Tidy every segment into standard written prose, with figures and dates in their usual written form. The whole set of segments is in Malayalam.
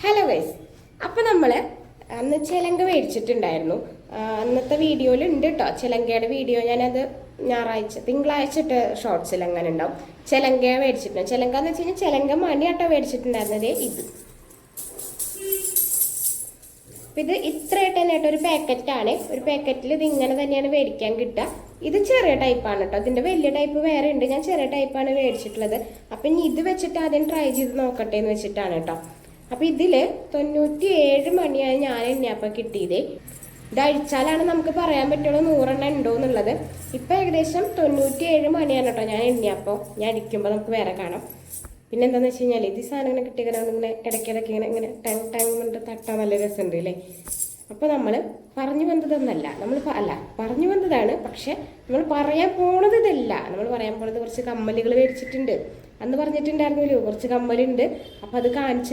ഹലോ ഗൈസ്, അപ്പോൾ നമ്മൾ അന്ന് ചിലങ്ക മേടിച്ചിട്ടുണ്ടായിരുന്നു. അന്നത്തെ വീഡിയോയിൽ ഉണ്ട് കേട്ടോ ചിലങ്കയുടെ വീഡിയോ. ഞാനത് തിങ്കളാഴ്ച ഇട്ട് ഷോർട്സിൽ അങ്ങനെ ഉണ്ടാവും. ചിലങ്ക മേടിച്ചിട്ടുണ്ട്. ചിലങ്ക എന്ന് വെച്ച് കഴിഞ്ഞാൽ ചിലങ്ക മണിയാട്ടോ മേടിച്ചിട്ടുണ്ടായിരുന്നത്. ഇത് ഇത്രയായിട്ട് തന്നെ ഒരു പാക്കറ്റാണ്. ഒരു പാക്കറ്റിൽ ഇത് ഇങ്ങനെ തന്നെയാണ് മേടിക്കാൻ കിട്ടുക. ഇത് ചെറിയ ടൈപ്പാണ് കേട്ടോ. ഇതിൻ്റെ വലിയ ടൈപ്പ് വേറെ ഉണ്ട്. ഞാൻ ചെറിയ ടൈപ്പാണ് മേടിച്ചിട്ടുള്ളത്. അപ്പം ഇനി ഇത് വെച്ചിട്ട് ആദ്യം ട്രൈ ചെയ്ത് നോക്കട്ടെ എന്ന് വെച്ചിട്ടാണ് കേട്ടോ. അപ്പം ഇതിൽ 97 മണിയാണ് ഞാൻ എണ്ണയപ്പം കിട്ടിയത്. ഇത് അഴിച്ചാലാണ് നമുക്ക് പറയാൻ പറ്റുള്ളൂ 100 ഉണ്ടോ എന്നുള്ളത്. ഇപ്പം ഏകദേശം 97 മണിയാണ് കേട്ടോ ഞാൻ എണ്ണയപ്പം. ഞാൻ അടിക്കുമ്പോൾ നമുക്ക് വേറെ കാണാം. പിന്നെ എന്താണെന്ന് വെച്ച് കഴിഞ്ഞാൽ ഇത് സാധനം ഇങ്ങനെ കിട്ടിയത് ഇങ്ങനെ ഇടയ്ക്കിടയ്ക്ക് ഇങ്ങനെ ടങ് ടങ് കൊണ്ട് തട്ടാൻ നല്ല രസമുണ്ട് അല്ലേ. അപ്പോൾ നമ്മൾ പറഞ്ഞു വന്നതൊന്നല്ല, പറഞ്ഞു വന്നതാണ്. പക്ഷെ നമ്മൾ പറയാൻ പോണത് ഇതല്ല. നമ്മൾ പറയാൻ പോണത് കുറച്ച് കമ്മലുകൾ മേടിച്ചിട്ടുണ്ട്. അന്ന് പറഞ്ഞിട്ടുണ്ടായിരുന്നല്ലോ കുറച്ച് കമ്മലുണ്ട്. അപ്പം അത് കാണിച്ചു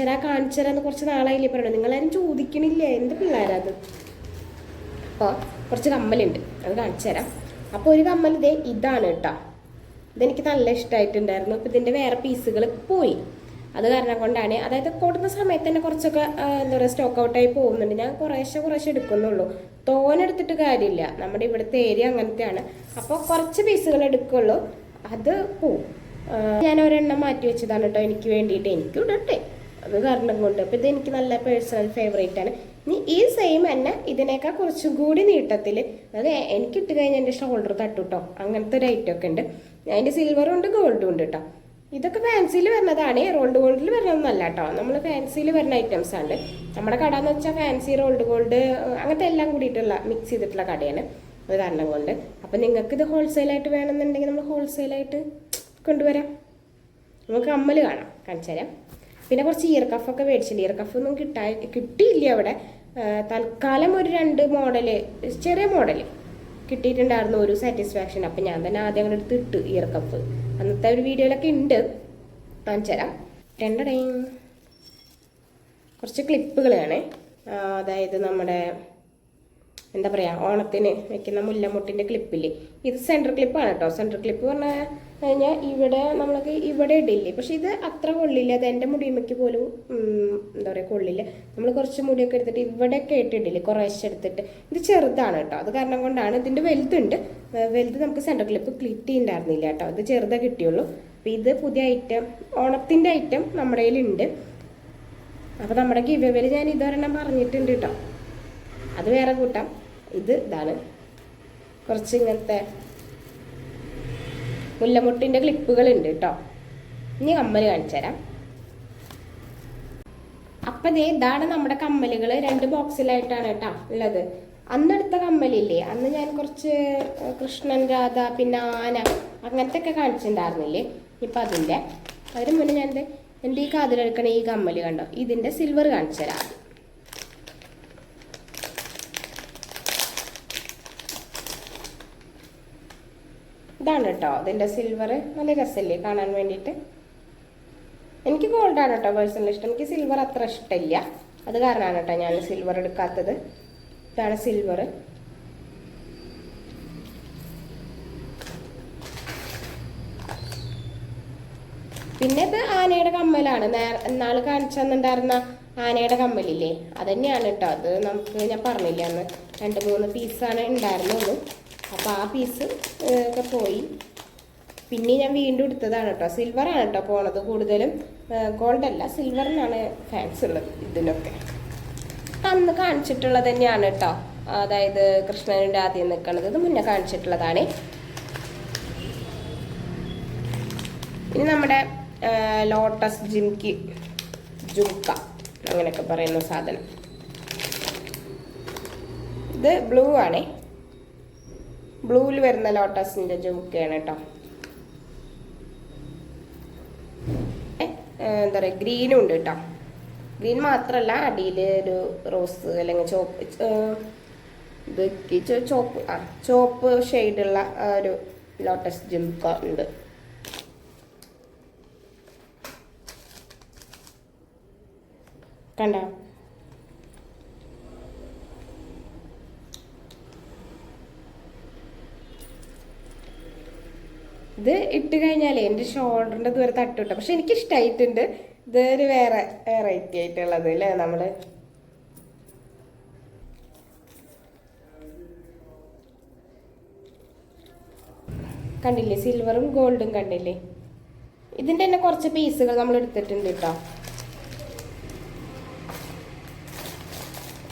തരാന്ന് കുറച്ച് നാളായില്ലേ പറയണം. നിങ്ങളാരും ചോദിക്കണില്ലേ, എന്ത് പിള്ളേരത്. അപ്പോൾ കുറച്ച് കമ്മലുണ്ട്, അത് കാണിച്ചു തരാം. അപ്പോൾ ഒരു കമ്മൽ ഇതാണ് കേട്ടോ. ഇതെനിക്ക് നല്ല ഇഷ്ടമായിട്ടുണ്ടായിരുന്നു. അപ്പോൾ ഇതിൻ്റെ വേറെ പീസുകൾ പോയി. അത് കാരണം കൊണ്ടാണ്, അതായത് കൊടുക്കുന്ന സമയത്ത് തന്നെ കുറച്ചൊക്കെ എന്താ പറയുക സ്റ്റോക്ക് ഔട്ടായി പോകുന്നുണ്ട്. ഞാൻ കുറേശ്ശെ എടുക്കുന്നുള്ളൂ. തോനെടുത്തിട്ട് കാര്യമില്ല. നമ്മുടെ ഇവിടുത്തെ ഏരിയ അങ്ങനത്തെയാണ്. അപ്പോൾ കുറച്ച് പീസുകൾ എടുക്കുള്ളൂ, അത് പോവും. ഞാൻ ഒരെണ്ണം മാറ്റി വെച്ചതാണ് കേട്ടോ എനിക്ക് വേണ്ടിയിട്ട്. എനിക്കും ഇടട്ടെ, അത് കാരണം കൊണ്ട്. അപ്പോൾ ഇത് നല്ല പേഴ്സണൽ ഫേവറേറ്റ് ആണ്. ഇനി ഈ സെയിം തന്നെ ഇതിനേക്കാൾ കുറച്ചും കൂടി നീട്ടത്തിൽ, അത് എനിക്ക് ഇട്ട് കഴിഞ്ഞാൽ എൻ്റെ ഷോൾഡർ തട്ടുട്ടോ. അങ്ങനത്തെ ഒരു ഐറ്റം ഒക്കെ ഉണ്ട്. അതിൻ്റെ സിൽവറും ഉണ്ട് ഗോൾഡും ഉണ്ട് കേട്ടോ. ഇതൊക്കെ ഫാൻസിയിൽ വരുന്നതാണ്, റോൾഡ് ഗോൾഡിൽ വരുന്നതൊന്നല്ല കേട്ടോ. നമ്മൾ ഫാൻസിയിൽ വരുന്ന ഐറ്റംസ് ആണ്. നമ്മുടെ കട എന്ന് വെച്ചാൽ ഫാൻസി, റോൾഡ് ഗോൾഡ് അങ്ങനത്തെ എല്ലാം കൂടിയിട്ടുള്ള മിക്സ് ചെയ്തിട്ടുള്ള കടയാണ്. അത് കാരണം കൊണ്ട്. അപ്പം നിങ്ങൾക്ക് ഇത് ഹോൾസെയിലായിട്ട് വേണമെന്നുണ്ടെങ്കിൽ നമ്മൾ ഹോൾസെയിലായിട്ട് കൊണ്ടുവരാം. നമുക്ക് കമ്മൽ കാണിച്ചു തരാം. പിന്നെ കുറച്ച് ഇയർ കഫൊക്കെ മേടിച്ചിട്ടുണ്ട്. ഇയർ കഫൊന്നും കിട്ടിയില്ല അവിടെ. തൽക്കാലം ഒരു 2 മോഡല്, ചെറിയ മോഡല് കിട്ടിയിട്ടുണ്ടായിരുന്നു. ഒരു സാറ്റിസ്ഫാക്ഷൻ. അപ്പം ഞാൻ തന്നെ ആദ്യം അങ്ങോട്ട് എടുത്ത് ഇട്ട് ഇയർ കഫ്. അന്നത്തെ ഒരു വീഡിയോയിലൊക്കെ ഉണ്ട്, കാണിച്ചു തരാം. കുറച്ച് ക്ലിപ്പുകളാണ്. അതായത് നമ്മുടെ എന്താ പറയുക, ഓണത്തിന് വെക്കുന്ന മുല്ലമുട്ടിൻ്റെ ക്ലിപ്പില്ലേ, ഇത് സെൻറ്റർ ക്ലിപ്പാണ് കേട്ടോ. സെൻറ്റർ ക്ലിപ്പ് പറഞ്ഞു കഴിഞ്ഞാൽ ഇവിടെ നമ്മൾക്ക് ഇവിടെ ഇടില്ലേ. പക്ഷെ ഇത് അത്ര കൊള്ളില്ല. അത് എൻ്റെ മുടിയുമ്മയ്ക്ക് പോലും എന്താ പറയുക കൊള്ളില്ല. നമ്മൾ കുറച്ച് മുടിയൊക്കെ എടുത്തിട്ട് ഇവിടെയൊക്കെ ഇട്ടിടില്ലേ, കുറേശ്ശെ എടുത്തിട്ട്. ഇത് ചെറുതാണ് കേട്ടോ. അത് കാരണം കൊണ്ടാണ്. ഇതിൻ്റെ വലുതുണ്ട്. വലുത് നമുക്ക് സെൻറ്റർ ക്ലിപ്പ് കിട്ടിയിട്ടുണ്ടായിരുന്നില്ല കേട്ടോ. ഇത് ചെറുതേ കിട്ടിയുള്ളൂ. അപ്പോൾ ഇത് പുതിയ ഐറ്റം, ഓണത്തിൻ്റെ ഐറ്റം നമ്മുടെ കയ്യിലുണ്ട്. അപ്പോൾ നമ്മുടെ ഗിവ് ഞാൻ ഇതൊരെണ്ണം പറഞ്ഞിട്ടുണ്ട് കേട്ടോ. അത് വേറെ കൂട്ടാം. ഇതാണ് കുറച്ച് ഇങ്ങനത്തെ മുല്ലമുട്ടിൻ്റെ ക്ലിപ്പുകളുണ്ട് കേട്ടോ. ഇനി കമ്മൽ കാണിച്ചു തരാം. അപ്പം ഇതാണ് നമ്മുടെ കമ്മലുകൾ. 2 ബോക്സിലായിട്ടാണ് കേട്ടോ ഉള്ളത്. അന്നെടുത്ത കമ്മലില്ലേ, അന്ന് ഞാൻ കുറച്ച് കൃഷ്ണൻ, രാധ, പിന്നെ ആന അങ്ങനത്തെ ഒക്കെ കാണിച്ചിട്ടുണ്ടായിരുന്നില്ലേ. ഇപ്പം അതിന് മുന്നേ ഞാൻ എൻ്റെ ഈ കാതിലെടുക്കണ ഈ കമ്മൽ കണ്ടോ, ഇതിൻ്റെ സിൽവർ കാണിച്ചു തരാം. ഇതാണ് കേട്ടോ ഇതിൻ്റെ സിൽവർ. നല്ല രസമല്ലേ കാണാൻ വേണ്ടിയിട്ട്. എനിക്ക് ഗോൾഡാണ് കേട്ടോ പേഴ്സണലി ഇഷ്ടം. എനിക്ക് സിൽവർ അത്ര ഇഷ്ടമില്ല. അത് കാരണമാണ് കേട്ടോ ഞാൻ സിൽവർ എടുക്കാത്തത്. ഇതാണ് സിൽവർ. പിന്നെ ഇത് ആനയുടെ കമ്മലാണ്. ഇന്നാൾ കാണിച്ചു തന്നിട്ടുണ്ടായിരുന്ന ആനയുടെ കമ്മലില്ലേ, അത് തന്നെയാണ് കേട്ടോ. അത് ഞാൻ പറഞ്ഞില്ല അന്ന് 2-3 പീസാണ് ഉണ്ടായിരുന്നുള്ളൂ. അപ്പോൾ ആ പീസ് ഒക്കെ പോയി. പിന്നെ ഞാൻ വീണ്ടും എടുത്തതാണ് കേട്ടോ. സിൽവറാണ് കേട്ടോ പോണത് കൂടുതലും. ഗോൾഡല്ല, സിൽവറിനാണ് ഫാൻസ് ഉള്ളത് ഇതിനൊക്കെ. അന്ന് കാണിച്ചിട്ടുള്ളത് തന്നെയാണ് കേട്ടോ. അതായത് കൃഷ്ണൻ്റെ ആദ്യം നിൽക്കുന്നത് ഇത് മുന്നേ കാണിച്ചിട്ടുള്ളതാണ്. ഇനി നമ്മുടെ ലോട്ടസ് ജുംക്ക അങ്ങനെയൊക്കെ പറയുന്ന സാധനം. ഇത് ബ്ലൂ ആണേ. ബ്ലൂവിൽ വരുന്ന ലോട്ടസിൻ്റെ ജുംക്കയാണ് കേട്ടോ. എന്താ പറയുക, ഗ്രീനും ഉണ്ട് കേട്ടോ. ഗ്രീൻ മാത്രമല്ല, അടിയിൽ ഒരു റോസ് അല്ലെങ്കിൽ ചോപ്പ് ഷെയ്ഡുള്ള ഒരു ലോട്ടസ് ജുംക്ക ഉണ്ട്. കണ്ടോ? ഇത് ഇട്ട് കഴിഞ്ഞാലേ എൻ്റെ ഷോൾഡറിൻ്റെ ദൂരെ തട്ടുട്ടോ. പക്ഷെ എനിക്കിഷ്ടമായിട്ടുണ്ട്. ഇതൊരു വേറെ വെറൈറ്റി ആയിട്ടുള്ളത് അല്ലേ നമ്മള് കണ്ടില്ലേ, സിൽവറും ഗോൾഡും കണ്ടില്ലേ. ഇതിന്റെ തന്നെ കുറച്ച് പീസുകൾ നമ്മൾ എടുത്തിട്ടുണ്ട് കേട്ടോ.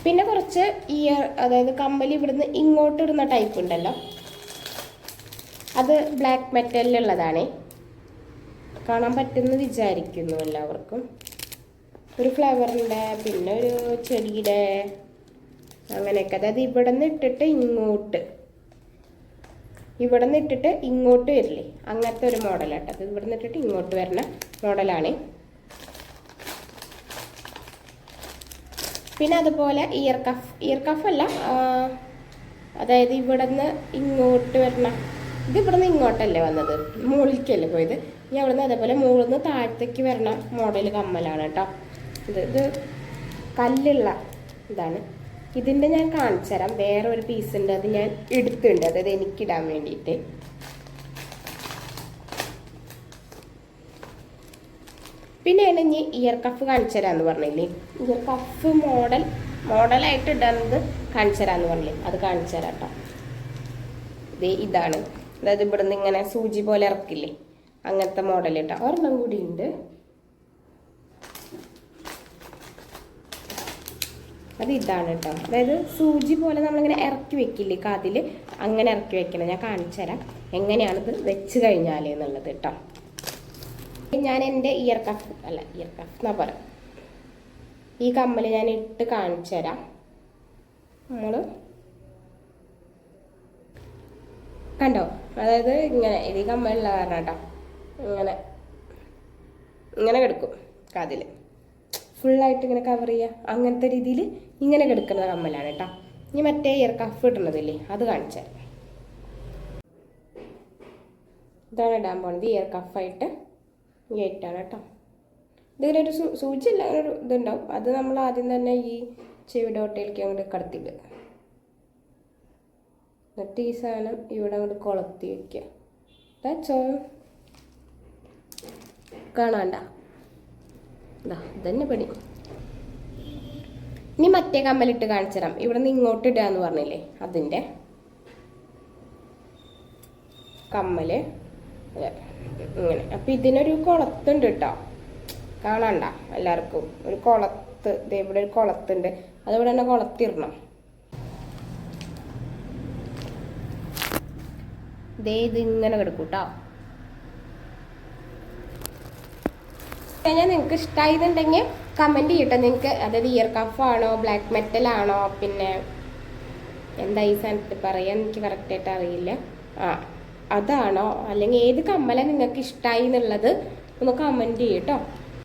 പിന്നെ കുറച്ച് ഇയർ, അതായത് കമ്മൽ ഇവിടുന്ന് ഇങ്ങോട്ട് ഇടുന്ന ടൈപ്പ് ഉണ്ടല്ലോ, അത് ബ്ലാക്ക് മെറ്റലിലുള്ളതാണേ. കാണാൻ പറ്റുമെന്ന് വിചാരിക്കുന്നു എല്ലാവർക്കും. ഒരു ഫ്ലവറിൻ്റെ, പിന്നെ ഒരു ചെടിയുടെ, അങ്ങനെയൊക്കെ. അതായത് ഇവിടെ നിന്ന് ഇട്ടിട്ട് ഇങ്ങോട്ട്, ഇവിടെ നിന്ന് ഇട്ടിട്ട് ഇങ്ങോട്ട് വരില്ലേ, അങ്ങനത്തെ ഒരു മോഡലാട്ടോ. അത് ഇവിടെ നിന്ന് ഇട്ടിട്ട് ഇങ്ങോട്ട് വരുന്ന മോഡലാണ്. പിന്നെ അതുപോലെ ഇയർ കഫ് അല്ല, അതായത് ഇവിടെ നിന്ന് ഇങ്ങോട്ട് വരണ, ഇത് ഇവിടെ നിന്ന് ഇങ്ങോട്ടല്ലേ വന്നത്, മുകളിലേക്കല്ലേ പോയത്. ഇനി അവിടെ നിന്ന് അതേപോലെ മുകളിൽ നിന്ന് താഴത്തേക്ക് വരണ മോഡൽ കമ്മലാണ് കേട്ടോ. ഇത് കല്ലുള്ള ഇതാണ്. ഇതിൻ്റെ ഞാൻ കാണിച്ചു തരാം. വേറെ ഒരു പീസ് ഉണ്ട്, അത് ഞാൻ എടുത്തിട്ടുണ്ട്, അതായത് എനിക്കിടാൻ വേണ്ടിയിട്ട്. പിന്നെ ഇനി ഇയർ കഫ് കാണിച്ചു തരാമെന്ന് പറഞ്ഞില്ലേ, ഇയർ കഫ് മോഡലായിട്ട് ഇടുന്നത് കാണിച്ചു തരാമെന്ന് പറഞ്ഞില്ലേ, അത് കാണിച്ചു തരാം കേട്ടോ. ഇതാണ്, അതായത് ഇവിടുന്ന് ഇങ്ങനെ സൂചി പോലെ ഇറക്കില്ലേ, അങ്ങനത്തെ മോഡൽ കേട്ടോ. ഒരെണ്ണം കൂടി ഉണ്ട്, അത് ഇതാണ് കേട്ടോ. അതായത് സൂചി പോലെ നമ്മളിങ്ങനെ ഇറക്കി വെക്കില്ലേ കാതിൽ, അങ്ങനെ ഇറക്കി വെക്കണം. ഞാൻ കാണിച്ചു തരാം എങ്ങനെയാണിത് വെച്ച് കഴിഞ്ഞാൽ എന്നുള്ളത് കേട്ടോ. ഞാൻ എൻ്റെ ഇയർ കഫ് എന്നാ പറയാം, ഈ കമ്മൽ ഞാൻ ഇട്ട് കാണിച്ചു തരാം. നമ്മൾ കണ്ടോ, അതായത് ഇങ്ങനെ ഇത് ഈ കമ്മലുള്ള കാരണം കേട്ടോ, ഇങ്ങനെ കിടക്കും കാതിൽ, ഫുള്ളായിട്ട് ഇങ്ങനെ കവർ ചെയ്യുക, അങ്ങനത്തെ രീതിയിൽ ഇങ്ങനെ കിടക്കുന്ന കമ്മലാണ് കേട്ടോ. ഇനി മറ്റേ ഇയർ കഫ് ഇടുന്നതില്ലേ, അത് കാണിച്ചു തരാം. ഇതാണ് ഇടാൻ പോകുന്നത്, ഇയർ കഫായിട്ട് ഈ ആയിട്ടാണ് കേട്ടോ. ഇതിങ്ങനെ ഒരു സൂചിയല്ല, അങ്ങനെ ഒരു ഇതുണ്ടാവും. അത് നമ്മൾ ആദ്യം തന്നെ ഈ ചെവിയുടെ ഒട്ടയിലേക്ക് അങ്ങോട്ട് കടത്തിയിടുക, എന്നിട്ട് ഈ സാധനം ഇവിടെ അങ്ങോട്ട് കൊളത്തി വയ്ക്കുക. That's all. കാണാണ്ട, ഇതന്നെ പണി. ഇനി മറ്റേ കമ്മലിട്ട് കാണിച്ചു തരാം. ഇവിടെ നിന്ന് ഇങ്ങോട്ട് ഇടുക എന്ന് പറഞ്ഞില്ലേ, അതിൻ്റെ കമ്മല് ഇങ്ങനെ. അപ്പം ഇതിനൊരു കുളത്തുണ്ട് കേട്ടോ, കാണാണ്ട എല്ലാവർക്കും. ഒരു കുളത്ത്, ഇവിടെ ഒരു കുളത്തുണ്ട്, അതിവിടെ തന്നെ കുളത്തിടണം. ഇത് ഇങ്ങനെ കിടക്കും കേട്ടോ. കഴിഞ്ഞാൽ നിങ്ങൾക്ക് ഇഷ്ടമായിരുന്നുണ്ടെങ്കിൽ കമൻറ്റ് ചെയ്യട്ടെ നിങ്ങൾക്ക്, അതായത് ഇയർ കഫാണോ ബ്ലാക്ക് മെറ്റൽ ആണോ, പിന്നെ എന്താ ഈ സാധനത്തിൽ പറയാൻ എനിക്ക് കറക്റ്റായിട്ട് അറിയില്ല, അതാണോ, അല്ലെങ്കിൽ ഏത് കമ്മലാണ് നിങ്ങൾക്ക് ഇഷ്ടമായി എന്നുള്ളത് ഒന്ന് കമൻറ്റ് ചെയ്യട്ടോ.